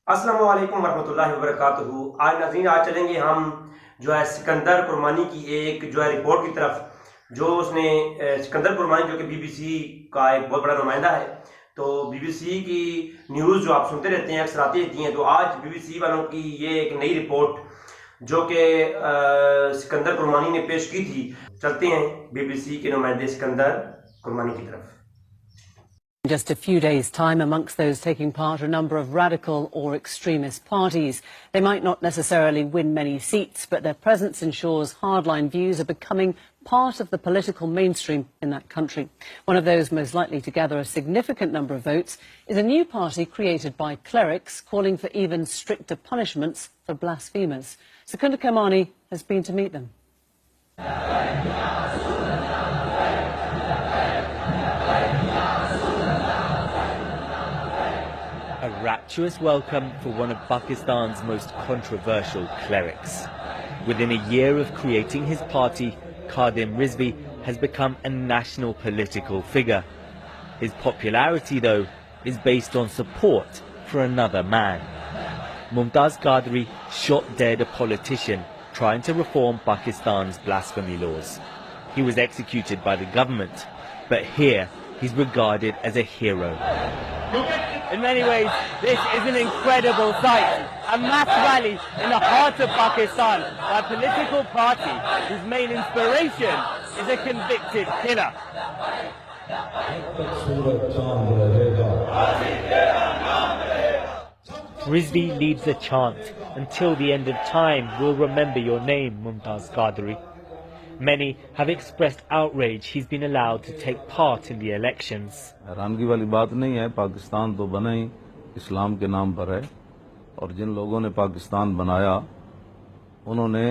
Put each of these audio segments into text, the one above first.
अस्सलामु अलैकुम वरहमतुल्लाहि वबरकातुहू। आज नाज़रीन आज चलेंगे हम सिकंदर कुरमानी की एक रिपोर्ट की तरफ, जो उसने सिकंदर कुरमानी जो कि बीबीसी का एक बहुत बड़ा नुमाइंदा है। तो बीबीसी की न्यूज़ जो आप सुनते रहते हैं अक्सर आती रहती हैं, तो आज बीबीसी वालों की ये एक नई रिपोर्ट जो कि सिकंदर कुरमानी ने पेश की थी। चलते हैं बीबीसी के नुमाइंदे सिकंदर कुरमानी की तरफ। In just a few days' time, amongst those taking part, a number of radical or extremist parties. They might not necessarily win many seats, but their presence ensures hardline views are becoming part of the political mainstream in that country. One of those most likely to gather a significant number of votes is a new party created by clerics calling for even stricter punishments for blasphemers. Secunda Kermani has been to meet them. A rapturous welcome for one of Pakistan's most controversial clerics. Within a year of creating his party, RIZVI has become a national political figure. His popularity, though, is based on support for another man. Mumtaz Qadri shot dead a politician trying to reform Pakistan's blasphemy laws. He was executed by the government, but here he's regarded as a hero. In many ways, this is an incredible sight. A mass rally in the heart of Pakistan by a political party whose main inspiration is a convicted killer. RIZVI leads the chant, "Until the end of time, we'll remember your name, Mumtaz Qadri." Many have expressed outrage he's been allowed to take part in the elections. हैरानगी वाली बात नहीं है, पाकिस्तान तो बना ही इस्लाम के नाम पर है, और जिन लोगों ने पाकिस्तान बनाया उन्होंने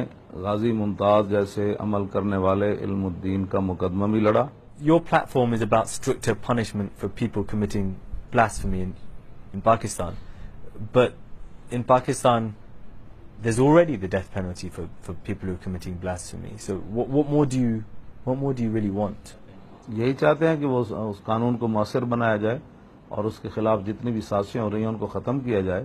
गाजी मुमताज जैसे अमल करने वाले इल्मुद्दीन का मुकदमा भी लड़ा. Your platform is about stricter punishment for people committing blasphemy in Pakistan, but in Pakistan there's already the death penalty for people who are committing blasphemy. So what more do you really want? यही चाहते हैं कि वो उस कानून को मौसर बनाया जाए और उसके खिलाफ जितनी भी साजिशें हो रही हैं उनको खत्म किया जाए.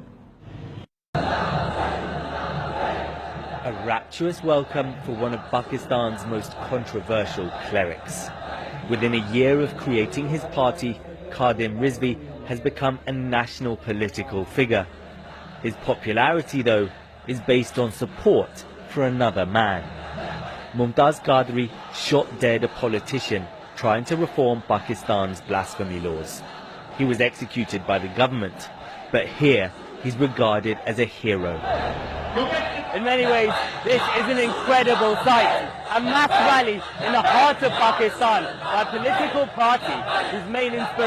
A rapturous welcome for one of Pakistan's most controversial clerics. Within a year of creating his party, RIZVI has become a national political figure. His popularity, though, is based on support for another man. Mumtaz Qadri shot dead a politician trying to reform Pakistan's blasphemy laws. He was executed by the government, but here he's regarded as a hero. In many ways, this is an incredible sight. A mass rally in the heart of Pakistan by a political party whose main inspiration